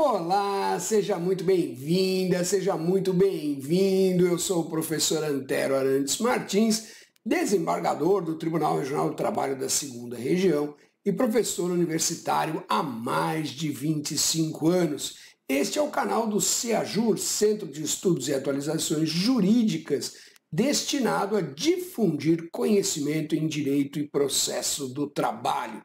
Olá, seja muito bem-vinda, seja muito bem-vindo. Eu sou o professor Antero Arantes Martins, desembargador do Tribunal Regional do Trabalho da Segunda Região e professor universitário há mais de 25 anos. Este é o canal do CEAJUR, Centro de Estudos e Atualizações Jurídicas, destinado a difundir conhecimento em direito e processo do trabalho.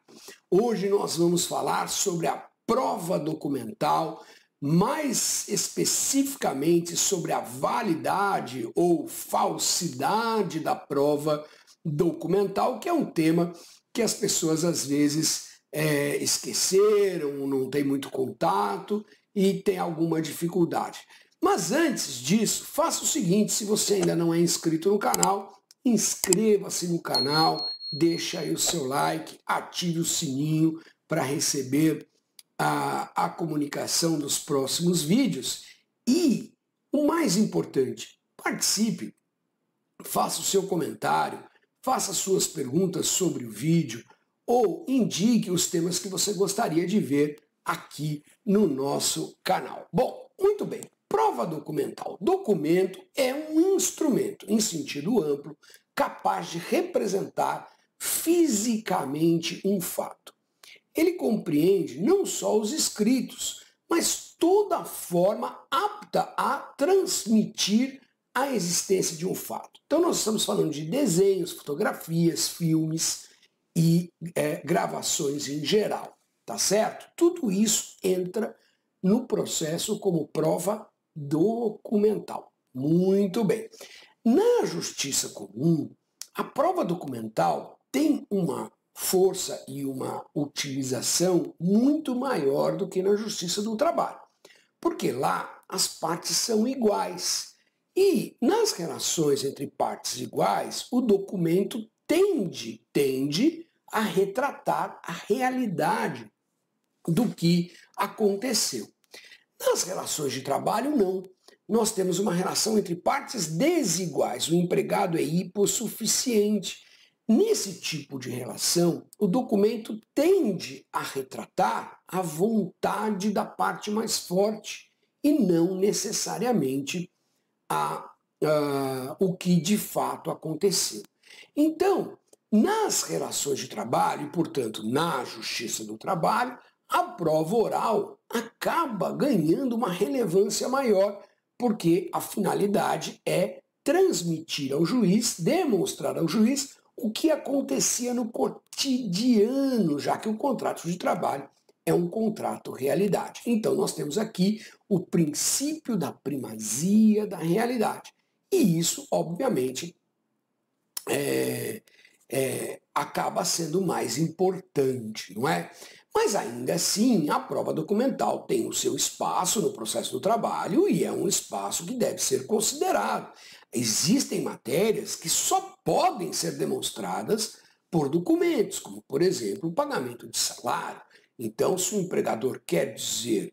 Hoje nós vamos falar sobre a prova documental, mais especificamente sobre a validade ou falsidade da prova documental, que é um tema que as pessoas às vezes esqueceram, não tem muito contato e tem alguma dificuldade. Mas antes disso, faça o seguinte: se você ainda não é inscrito no canal, inscreva-se no canal, deixa aí o seu like, ative o sininho para receber a comunicação dos próximos vídeos e, o mais importante, participe, faça o seu comentário, faça suas perguntas sobre o vídeo ou indique os temas que você gostaria de ver aqui no nosso canal. Bom, muito bem, prova documental. Documento é um instrumento, em sentido amplo, capaz de representar fisicamente um fato. Ele compreende não só os escritos, mas toda a forma apta a transmitir a existência de um fato. Então nós estamos falando de desenhos, fotografias, filmes e gravações em geral, tá certo? Tudo isso entra no processo como prova documental. Muito bem. Na justiça comum, a prova documental tem uma força e uma utilização muito maior do que na justiça do trabalho, porque lá as partes são iguais e nas relações entre partes iguais o documento tende a retratar a realidade do que aconteceu. Nas relações de trabalho não, nós temos uma relação entre partes desiguais, o empregado é hipossuficiente. Nesse tipo de relação, o documento tende a retratar a vontade da parte mais forte e não necessariamente o que de fato aconteceu. Então, nas relações de trabalho, e portanto na justiça do trabalho, a prova oral acaba ganhando uma relevância maior, porque a finalidade é transmitir ao juiz, demonstrar ao juiz o que acontecia no cotidiano, já que o contrato de trabalho é um contrato realidade. Então nós temos aqui o princípio da primazia da realidade. E isso, obviamente, acaba sendo mais importante, não é? Mas ainda assim, a prova documental tem o seu espaço no processo do trabalho e é um espaço que deve ser considerado. Existem matérias que só podem ser demonstradas por documentos, como, por exemplo, o pagamento de salário. Então, se o empregador quer dizer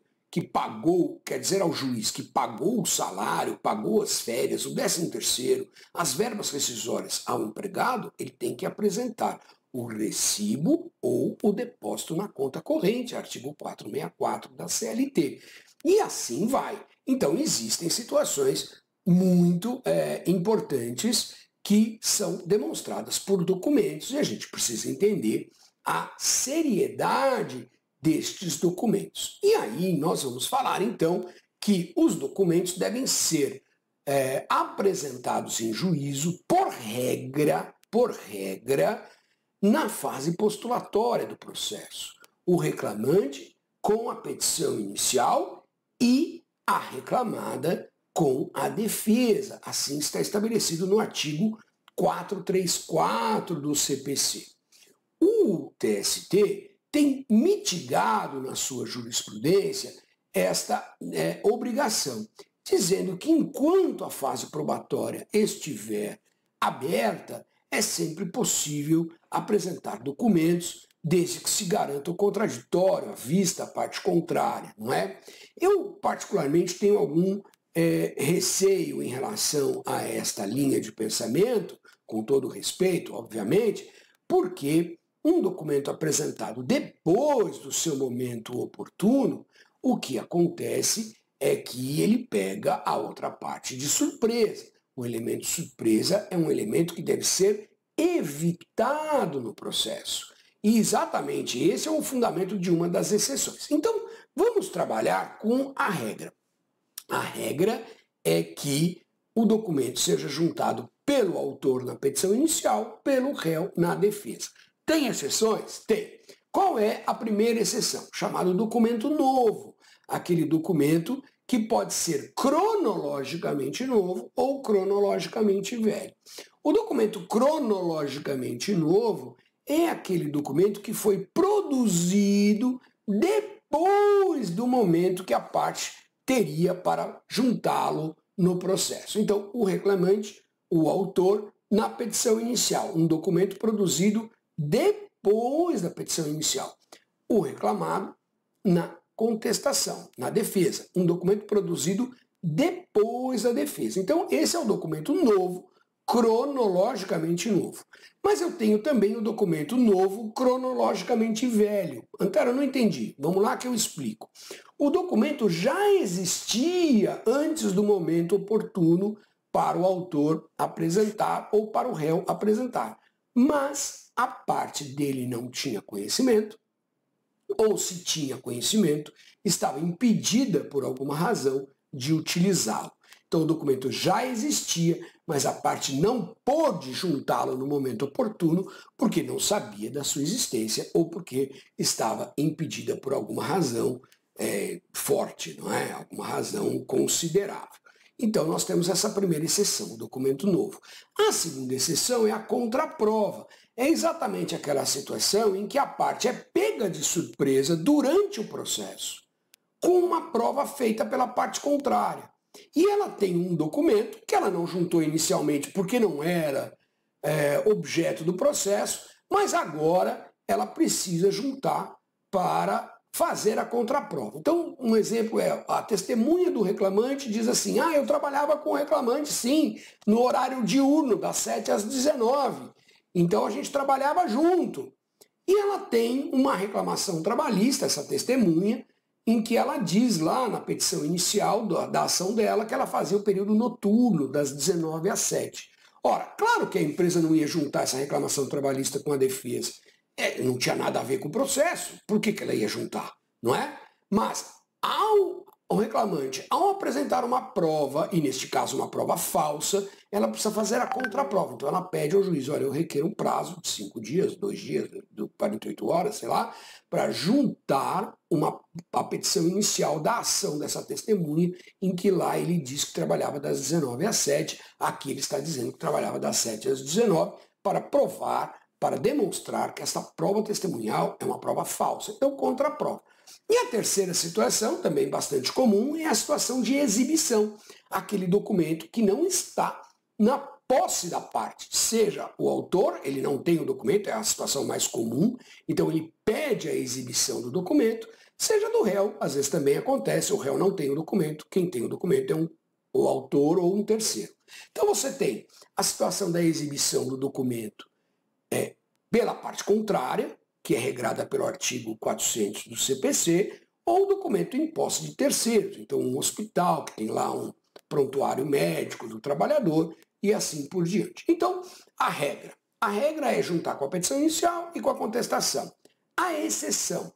ao juiz que pagou o salário, pagou as férias, o 13º, as verbas rescisórias ao empregado, ele tem que apresentar o recibo ou o depósito na conta corrente, artigo 464 da CLT. E assim vai. Então, existem situações muito importantes que são demonstradas por documentos e a gente precisa entender a seriedade destes documentos. E aí nós vamos falar então que os documentos devem ser apresentados em juízo por regra, na fase postulatória do processo. O reclamante com a petição inicial e a reclamada com a defesa. Assim está estabelecido no artigo 434 do CPC. O TST tem mitigado na sua jurisprudência esta obrigação, dizendo que enquanto a fase probatória estiver aberta, é sempre possível apresentar documentos desde que se garanta o contraditório, à vista a parte contrária, não é? Eu, particularmente, tenho algum receio em relação a esta linha de pensamento, com todo respeito, obviamente, porque um documento apresentado depois do seu momento oportuno O que acontece é que ele pega a outra parte de surpresa. O elemento surpresa é um elemento que deve ser evitado no processo. E exatamente esse é o fundamento de uma das exceções. Então, vamos trabalhar com a regra. A regra é que o documento seja juntado pelo autor na petição inicial, pelo réu na defesa. Tem exceções? Tem. Qual é a primeira exceção? Chamado documento novo. Aquele documento que pode ser cronologicamente novo ou cronologicamente velho. O documento cronologicamente novo é aquele documento que foi produzido depois do momento que a parte teria para juntá-lo no processo. Então, o reclamante, o autor, na petição inicial, um documento produzido depois da petição inicial. O reclamado, na contestação, na defesa, um documento produzido depois da defesa. Então, esse é o documento novo, cronologicamente novo. Mas eu tenho também o documento novo, cronologicamente velho. Antero, eu não entendi. Vamos lá que eu explico. O documento já existia antes do momento oportuno para o autor apresentar ou para o réu apresentar. Mas a parte dele não tinha conhecimento, ou se tinha conhecimento, estava impedida por alguma razão de utilizá-lo. Então o documento já existia, mas a parte não pôde juntá-lo no momento oportuno porque não sabia da sua existência ou porque estava impedida por alguma razão forte, não é? Alguma razão considerável. Então nós temos essa primeira exceção, o documento novo. A segunda exceção é a contraprova. É exatamente aquela situação em que a parte é pega de surpresa durante o processo, com uma prova feita pela parte contrária. E ela tem um documento que ela não juntou inicialmente porque não era objeto do processo, mas agora ela precisa juntar para fazer a contraprova. Então, um exemplo é a testemunha do reclamante diz assim, eu trabalhava com o reclamante, sim, no horário diurno, das 7 às 19. Então, a gente trabalhava junto. E ela tem uma reclamação trabalhista, essa testemunha, em que ela diz lá na petição inicial da ação dela que ela fazia o período noturno, das 19 às 7. Ora, claro que a empresa não ia juntar essa reclamação trabalhista com a defesa. Não tinha nada a ver com o processo. Por que ela ia juntar? Não é? Mas, o reclamante, ao apresentar uma prova, e neste caso uma prova falsa, ela precisa fazer a contraprova. Então ela pede ao juiz, olha, eu requero um prazo de 5 dias, 2 dias, 48 horas, sei lá, para juntar a petição inicial da ação dessa testemunha, em que lá ele diz que trabalhava das 19 às 7, aqui ele está dizendo que trabalhava das 7 às 19, para provar, para demonstrar que essa prova testemunhal é uma prova falsa. Então, contraprova. E a terceira situação, também bastante comum, é a situação de exibição. Aquele documento que não está na posse da parte. Seja o autor, ele não tem o documento, é a situação mais comum, então ele pede a exibição do documento, seja do réu, às vezes também acontece, o réu não tem o documento, quem tem o documento é o autor ou um terceiro. Então você tem a situação da exibição do documento pela parte contrária, que é regrada pelo artigo 400 do CPC, ou documento em posse de terceiros. Então, um hospital que tem lá um prontuário médico do trabalhador e assim por diante. Então, a regra é juntar com a petição inicial e com a contestação. A exceção,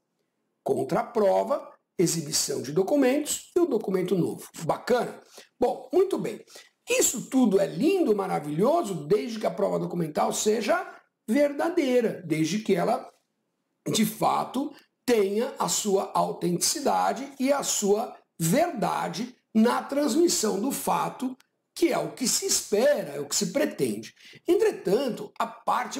contraprova, exibição de documentos e o documento novo. Bacana? Bom, muito bem. Isso tudo é lindo, maravilhoso, desde que a prova documental seja verdadeira, desde que ela, de fato, tenha a sua autenticidade e a sua verdade na transmissão do fato, que é o que se espera, é o que se pretende. Entretanto, a parte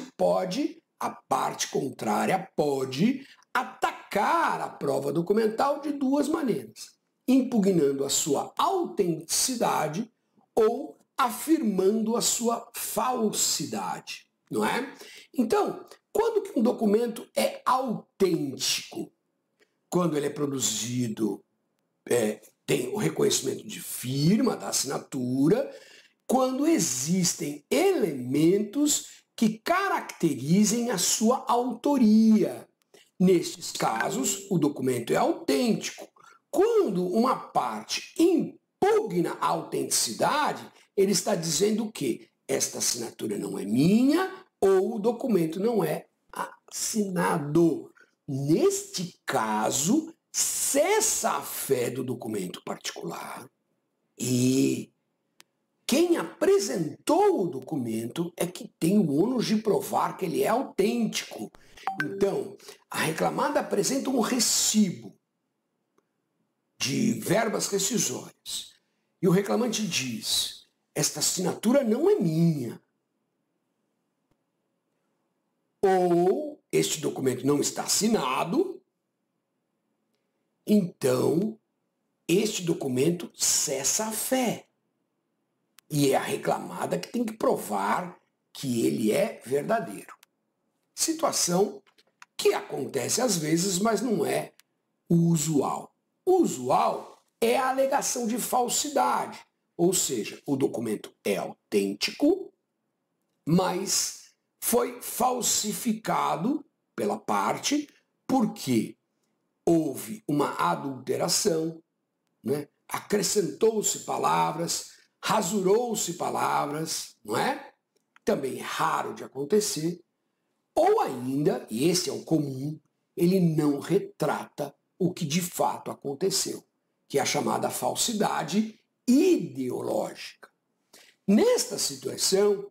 contrária pode atacar a prova documental de duas maneiras, impugnando a sua autenticidade ou afirmando a sua falsidade. Não é? Então, quando que um documento é autêntico? Quando ele é produzido, tem o reconhecimento de firma, da assinatura, quando existem elementos que caracterizem a sua autoria. Nestes casos, o documento é autêntico. quando uma parte impugna a autenticidade, ele está dizendo que esta assinatura não é minha ou o documento não é assinado. Neste caso, cessa a fé do documento particular e quem apresentou o documento é que tem o ônus de provar que ele é autêntico. Então, a reclamada apresenta um recibo de verbas rescisórias. E o reclamante diz: esta assinatura não é minha. Ou este documento não está assinado, então este documento cessa a fé. E é a reclamada que tem que provar que ele é verdadeiro. Situação que acontece às vezes, mas não é o usual. O usual é a alegação de falsidade, ou seja, o documento é autêntico, mas foi falsificado pela parte porque houve uma adulteração, né? Acrescentou-se palavras, rasurou-se palavras, não é? Também é raro de acontecer. Ou ainda, e esse é o comum, ele não retrata o que de fato aconteceu, que é a chamada falsidade ideológica. Nesta situação,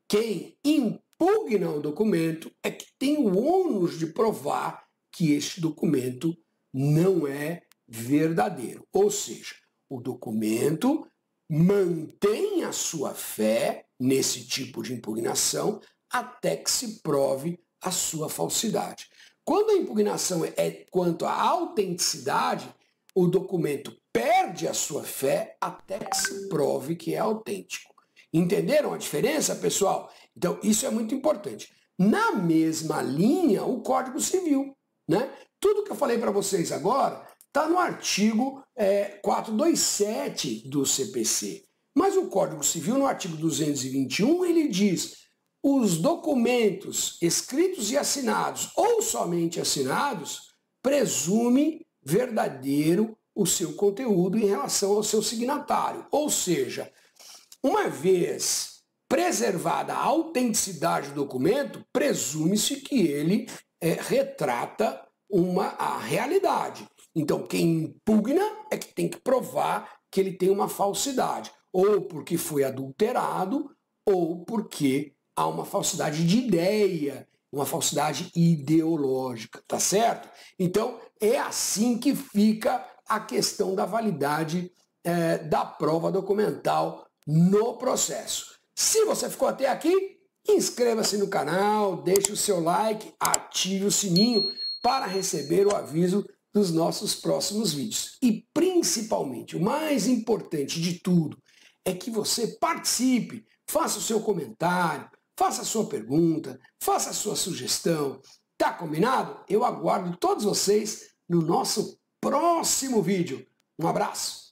quem impugna o documento é que tem o ônus de provar que este documento não é verdadeiro. Ou seja, o documento mantém a sua fé nesse tipo de impugnação até que se prove a sua falsidade. Quando a impugnação é quanto à autenticidade, o documento perde a sua fé até que se prove que é autêntico. Entenderam a diferença, pessoal? Então, isso é muito importante. Na mesma linha, o Código Civil, né? Tudo que eu falei para vocês agora está no artigo 427 do CPC. Mas o Código Civil, no artigo 221, ele diz: os documentos escritos e assinados, ou somente assinados, presume verdadeiro o seu conteúdo em relação ao seu signatário. Ou seja, uma vez preservada a autenticidade do documento, presume-se que ele retrata a realidade. Então, quem impugna é que tem que provar que ele tem uma falsidade, ou porque foi adulterado, ou porque há uma falsidade de ideia, uma falsidade ideológica, tá certo? Então, é assim que fica a questão da validade da prova documental no processo. Se você ficou até aqui, inscreva-se no canal, deixe o seu like, ative o sininho para receber o aviso dos nossos próximos vídeos. E principalmente, o mais importante de tudo, é que você participe, faça o seu comentário, faça a sua pergunta, faça a sua sugestão. Tá combinado? Eu aguardo todos vocês no nosso próximo vídeo. Um abraço!